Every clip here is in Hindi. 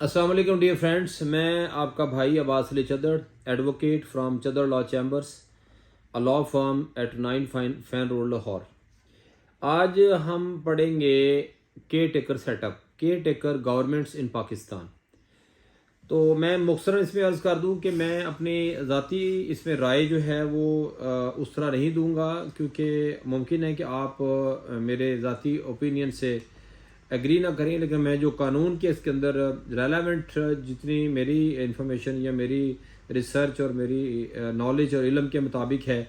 अस्सलाम वालेकुम डियर फ्रेंड्स, मैं आपका भाई Abbas Ali Chadar, advocate from Chadar law chambers, a law firm at 9 fan road Lahore. आज हम पढ़ेंगे caretaker setup, caretaker governments in Pakistan. तो मैं मुख्तसरन इसमें अर्ज़ कर दूं कि मैं अपनी ज़ाती इसमें राय जो है वो उस तरह नहीं दूंगा, क्योंकि मुमकिन है कि आप मेरे ज़ाती ओपिनियन से एग्री ना करें, लेकिन मैं जो कानून के इसके अंदर रेलेवेंट जितनी मेरी इंफॉर्मेशन या मेरी रिसर्च और मेरी नॉलेज और इल्म के मुताबिक है,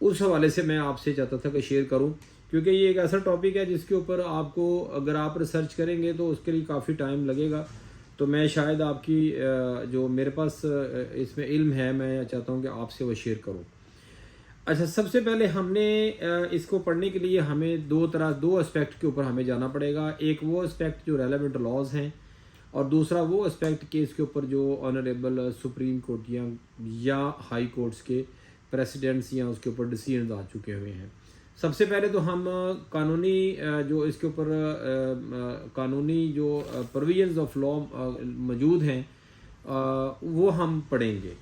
उस हवाले से मैं आपसे चाहता था कि शेयर करूं, क्योंकि ये एक ऐसा टॉपिक है जिसके ऊपर आपको अगर आप रिसर्च करेंगे तो उसके लिए काफ़ी टाइम लगेगा। तो मैं शायद आपकी जो मेरे पास इसमें इल्म है, मैं चाहता हूँ कि आपसे वो शेयर करूँ। अच्छा, सबसे पहले हमने इसको पढ़ने के लिए हमें दो एस्पेक्ट के ऊपर हमें जाना पड़ेगा। एक वो एस्पेक्ट जो रेलेवेंट लॉज हैं, और दूसरा वो एस्पेक्ट के इसके ऊपर जो ऑनरेबल सुप्रीम कोर्ट या हाई कोर्ट्स के प्रेसिडेंट्स या उसके ऊपर डिसीजन आ चुके हुए हैं। सबसे पहले तो हम कानूनी जो इसके ऊपर कानूनी जो प्रोविजंस ऑफ लॉ मौजूद हैं वो हम पढ़ेंगे।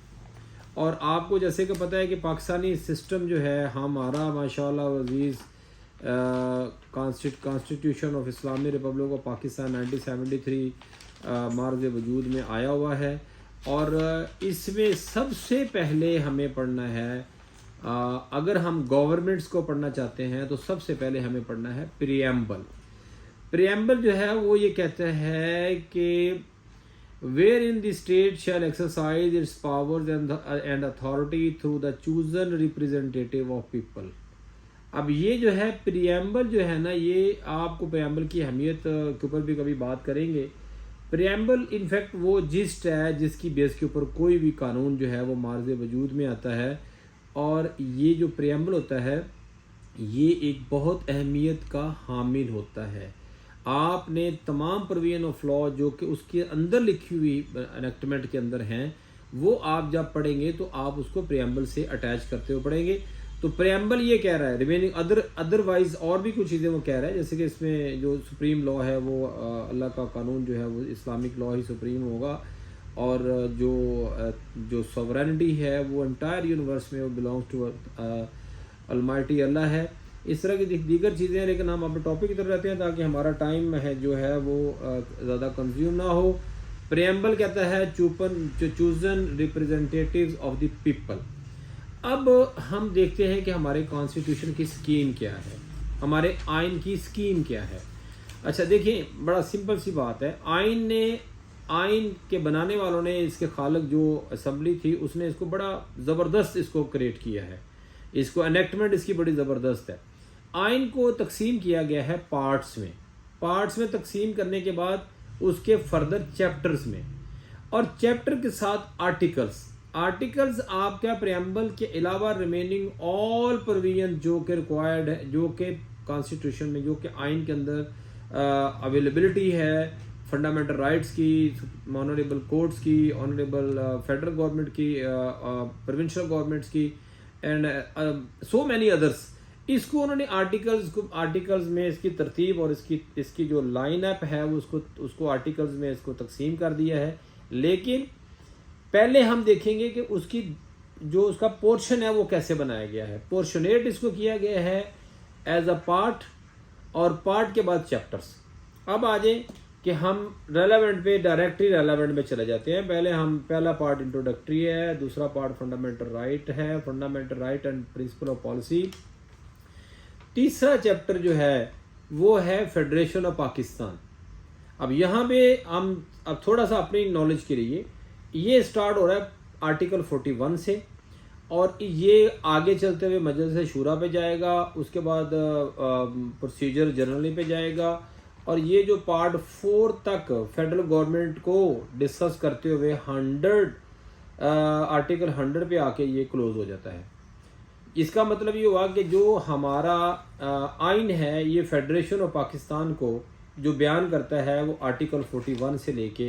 और आपको जैसे कि पता है कि पाकिस्तानी सिस्टम जो है हमारा माशाल्लाह अजीज़ constitution of Islamic republic of Pakistan 1973 March वजूद में आया हुआ है। और इसमें सबसे पहले हमें पढ़ना है, अगर हम गवर्नमेंट्स को पढ़ना चाहते हैं तो सबसे पहले हमें पढ़ना है प्रियम्बल। प्रियम्बल जो है वो ये कहता है कि wherein the state shall exercise its powers and authority through the chosen representative of people। अब ये जो है प्रियम्बल जो है ना, ये आपको प्रियम्बल की अहमियत के ऊपर भी कभी बात करेंगे। प्रियम्बल इनफैक्ट वो जिस्ट है जिसकी बेस के ऊपर कोई भी कानून जो है वो मार्ज वजूद में आता है। और ये जो प्रियम्बल होता है ये एक बहुत अहमियत का हामिल होता है। आपने तमाम प्रोविजन ऑफ लॉ जो कि उसके अंदर लिखी हुई एनेक्टमेंट के अंदर हैं, वो आप जब पढ़ेंगे तो आप उसको प्रियम्बल से अटैच करते हुए पढ़ेंगे। तो प्रियम्बल ये कह रहा है, रिमेनिंग अदरवाइज और भी कुछ चीज़ें वो कह रहा है, जैसे कि इसमें जो सुप्रीम लॉ है वो अल्लाह का कानून जो है वो इस्लामिक लॉ ही सुप्रीम होगा। और जो सॉवरेनिटी है वो एंटायर यूनिवर्स में वो बिलोंग्स टू अलमाइटी अल्लाह है। इस तरह की दीगर चीज़ें हैं, लेकिन हम अपने टॉपिक की तरफ रहते हैं ताकि हमारा टाइम है जो है वो ज़्यादा कंज्यूम ना हो। प्रियम्बल कहता है chosen representatives of the people. अब हम देखते हैं कि हमारे कॉन्स्टिट्यूशन की स्कीम क्या है, हमारे आइन की स्कीम क्या है। अच्छा देखिए, बड़ा सिंपल सी बात है। आइन के बनाने वालों ने, इसके खालक जो असम्बली थी उसने इसको बड़ा ज़बरदस्त इसको क्रिएट किया है। इसको एनेक्टमेंट इसकी बड़ी ज़बरदस्त है। आइन को तकसीम किया गया है पार्ट्स में तकसीम करने के बाद उसके फर्दर चैप्टर्स में, और चैप्टर के साथ आर्टिकल्स आपका प्रियम्बल के अलावा रिमेनिंग ऑल प्रोविजन जो कि रिक्वायर्ड है, जो कि कॉन्स्टिट्यूशन में, जो कि आइन के अंदर अवेलेबिलिटी है, फंडामेंटल राइट्स की, ऑनरेबल कोर्ट्स की, ऑनरेबल फेडरल गवर्नमेंट की, प्रोविंशियल गवर्नमेंट्स की, एंड सो मैनी अदर्स। इसको उन्होंने आर्टिकल्स में इसकी तरतीब और इसकी जो लाइन अप है वो उसको आर्टिकल्स में इसको तकसीम कर दिया है। लेकिन पहले हम देखेंगे कि उसकी जो उसका पोर्शन है वो कैसे बनाया गया है। पोर्शनेट इसको किया गया है एज अ पार्ट, और पार्ट के बाद चैप्टर्स। अब आ जाए कि हम रेलेवेंट पे डायरेक्टली रेलेवेंट में चले जाते हैं। पहला पार्ट इंट्रोडक्टरी है, दूसरा पार्ट फंडामेंटल राइट है, fundamental right and principle of policy. तीसरा चैप्टर जो है वो है फेडरेशन ऑफ पाकिस्तान। अब यहाँ पे हम अब थोड़ा सा अपनी नॉलेज के लिए, ये स्टार्ट हो रहा है आर्टिकल 41 से, और ये आगे चलते हुए मजलिस शूरा पे जाएगा, उसके बाद प्रोसीजर जनरली पे जाएगा, और ये जो पार्ट 4 तक फेडरल गवर्नमेंट को डिस्कस करते हुए आर्टिकल 100 पे आके ये क्लोज हो जाता है। इसका मतलब ये हुआ कि जो हमारा आइन है ये फेडरेशन ऑफ पाकिस्तान को जो बयान करता है वो आर्टिकल 41 से लेके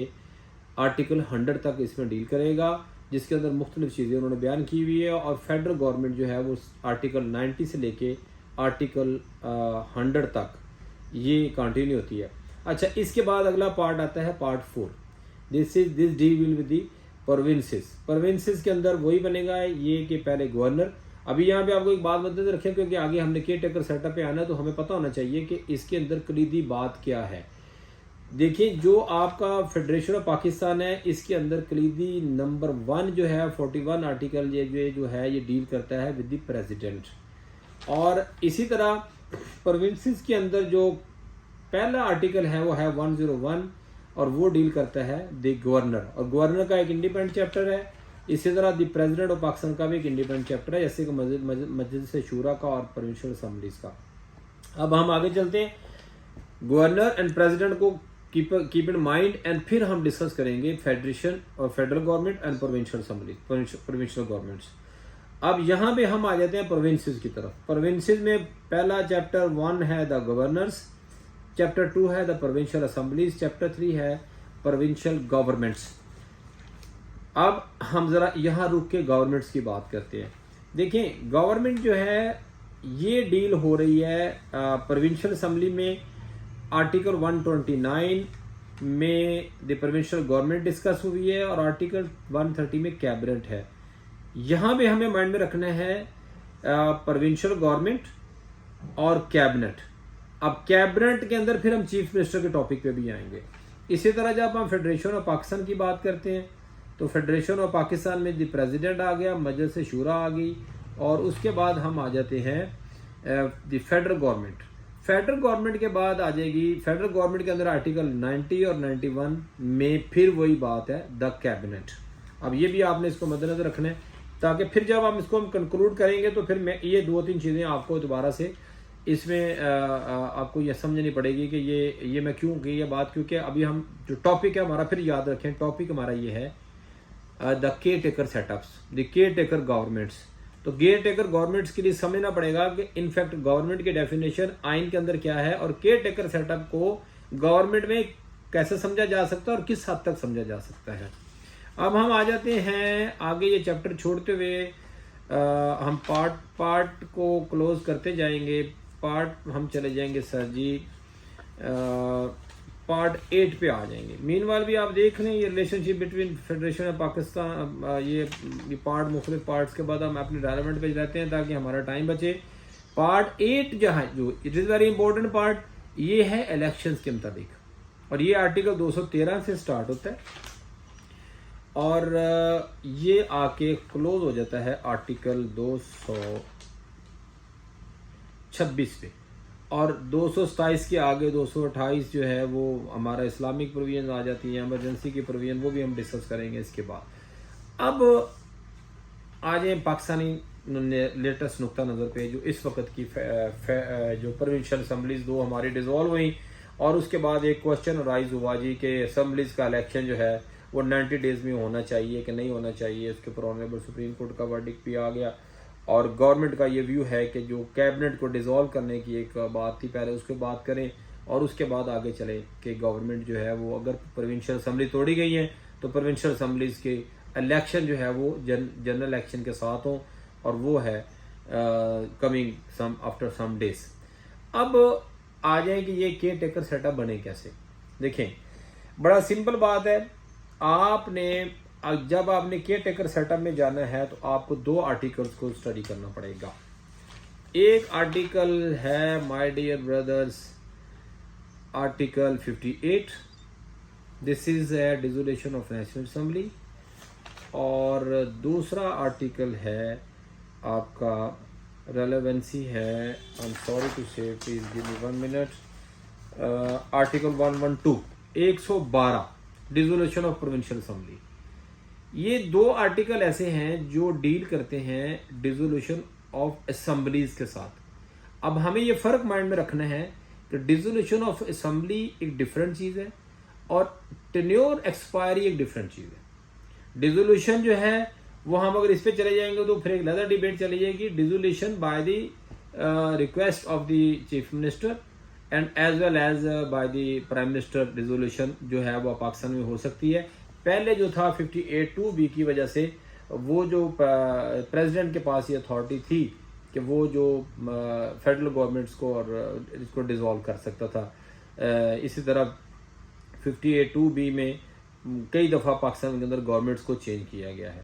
आर्टिकल 100 तक इसमें डील करेगा, जिसके अंदर मुख्तलिफ चीज़ें उन्होंने बयान की हुई है। और फेडरल गवर्नमेंट जो है वो आर्टिकल 90 से लेके आर्टिकल 100 तक ये कंटिन्यू होती है। अच्छा, इसके बाद अगला पार्ट आता है part 4। This deal will with the provinces के अंदर वही बनेगा ये कि पहले गवर्नर। अभी यहाँ पे आपको एक बात मद्देनजर रखें क्योंकि आगे हमने केयर टेकर सेटअप पे आना है, तो हमें पता होना चाहिए कि इसके अंदर कलीदी बात क्या है। देखिए, जो आपका फेडरेशन ऑफ पाकिस्तान है इसके अंदर कलीदी नंबर 1 जो है 41 आर्टिकल ये जो है ये डील करता है विद द प्रेसिडेंट। और इसी तरह प्रोविंसेस के अंदर जो पहला आर्टिकल है वो है 101 और वो डील करता है द गवर्नर, और गवर्नर का एक इंडिपेंडेंट चैप्टर है। इसी तरह द प्रेसिडेंट ऑफ पाकिस्तान का भी एक इंडिपेंडेंट चैप्टर है, जैसे कि मजलिस शूरा का और प्रोविंशियल असम्बलीज का। अब हम आगे चलते हैं, गवर्नर एंड प्रेसिडेंट को कीप इन माइंड, एंड फिर हम डिस्कस करेंगे फेडरेशन और federal government and provincial assembly, provincial governments. अब यहाँ पे हम आ जाते हैं प्रोविंसेस की तरफ। प्रोविंसेस में पहला चैप्टर 1 है द गवर्नर्स, चैप्टर 2 है द प्रोविंशियल असम्बलीज, चैप्टर 3 है प्रोविंशियल गवर्नमेंट्स। अब हम जरा यहाँ रुक के गवर्नमेंट्स की बात करते हैं। देखें, गवर्नमेंट जो है ये डील हो रही है प्रोविंशियल असम्बली में आर्टिकल 129 में द प्रोविंशियल गवर्नमेंट डिस्कस हुई है, और आर्टिकल 130 में कैबिनेट है। यहाँ पे हमें माइंड में रखना है प्रोविंशियल गवर्नमेंट और कैबिनेट। अब कैबिनेट के अंदर फिर हम चीफ मिनिस्टर के टॉपिक पे भी आएंगे। इसी तरह जब हम फेडरेशन ऑफ पाकिस्तान की बात करते हैं तो फेडरेशन ऑफ पाकिस्तान में द प्रेसिडेंट आ गया, मजलिस शूरा आ गई, और उसके बाद हम आ जाते हैं the federal government. Federal government के बाद आ जाएगी, फेडरल गवर्नमेंट के अंदर आर्टिकल 90 और 91 में फिर वही बात है द कैबिनेट। अब ये भी आपने इसको मद्देनजर रखना है, ताकि फिर जब हम इसको कंक्लूड करेंगे तो फिर मैं ये 2-3 चीज़ें आपको दोबारा से इसमें आपको ये समझनी पड़ेगी कि ये मैं क्यों की ये बात, क्योंकि अभी हम जो टॉपिक है हमारा, फिर याद रखें टॉपिक हमारा ये है the care taker setups, the care taker governments. तो केयर टेकर गवर्नमेंट्स के लिए समझना पड़ेगा कि इनफैक्ट गवर्नमेंट की डेफिनेशन आइन के अंदर क्या है, और केयर टेकर सेटअप को गवर्नमेंट में कैसे समझा जा सकता है और किस हद तक समझा जा सकता है। अब हम आ जाते हैं आगे, ये चैप्टर छोड़ते हुए हम पार्ट को क्लोज करते जाएंगे। पार्ट हम चले जाएंगे सर जी पार्ट 8 पे आ जाएंगे। मीनवाइल भी आप देख लें ये relationship between federation of Pakistan, ये पार्ट मुख्तलिफ पार्ट्स के बाद हम अपने रेलेवेंट पे जाते हैं ताकि हमारा टाइम बचे। पार्ट 8 जो it is very important part, ये है इलेक्शंस के मुताबिक, और ये आर्टिकल 213 से स्टार्ट होता है और ये आके क्लोज हो जाता है आर्टिकल 226 पे, और 227 के आगे 228 जो है वो हमारा इस्लामिक प्रोविजन आ जाती है, इमरजेंसी की प्रोविजन, वो भी हम डिस्कस करेंगे इसके बाद। अब आ जाए पाकिस्तानी लेटेस्ट नुक्ता नज़र पे, जो इस वक्त की जो प्रोविंशियल असम्बलीज 2 हमारी डिज़ोल्व हुई, और उसके बाद एक क्वेश्चन राइज हुआ जी कि असम्बलीज का इलेक्शन जो है वो 90 डेज में होना चाहिए कि नहीं होना चाहिए। उसके ऊपर ऑनरेबल सुप्रीम कोर्ट का वर्डिक्ट भी आ गया, और गवर्नमेंट का ये व्यू है कि जो कैबिनेट को डिसॉल्व करने की एक बात थी, पहले उसके बात करें और उसके बाद आगे चले कि गवर्नमेंट जो है वो अगर प्रोविंशियल असम्बली तोड़ी गई है तो प्रोविंशियल असम्बलीज के इलेक्शन जो है वो जनरल इलेक्शन के साथ हो, और वो है coming some after some days. अब आ जाए कि ये केयर टेकर सेटअप बने कैसे। देखें, बड़ा सिंपल बात है, जब आपने केयर टेकर सेटअप में जाना है तो आपको 2 आर्टिकल्स को स्टडी करना पड़ेगा। एक आर्टिकल है my dear brothers article 58, this is a dissolution of national assembly, और दूसरा आर्टिकल है आपका रेलेवेंसी है, I am sorry to say, please give me 1 minute, article 112 dissolution of provincial assembly. ये 2 आर्टिकल ऐसे हैं जो डील करते हैं डिसोल्यूशन ऑफ असेंबलीज के साथ। अब हमें ये फर्क माइंड में रखना है कि डिसोल्यूशन ऑफ असेंबली एक डिफरेंट चीज है और टेन्योर एक्सपायरी एक डिफरेंट चीज है। डिसोल्यूशन जो है वो हम अगर इस पे चले जाएंगे तो फिर एक अलग डिबेट चली जाएगी। Dissolution by the request of the chief minister and as well as by the prime minister, dissolution जो है वो पाकिस्तान में हो सकती है। पहले जो था 58(2)(b) की वजह से वो जो प्रेसिडेंट के पास ये अथॉरिटी थी कि वो जो फेडरल गवर्नमेंट्स को और इसको डिसॉल्व कर सकता था। इसी तरह 58(2)(b) में कई दफ़ा पाकिस्तान के अंदर गवर्नमेंट्स को चेंज किया गया है।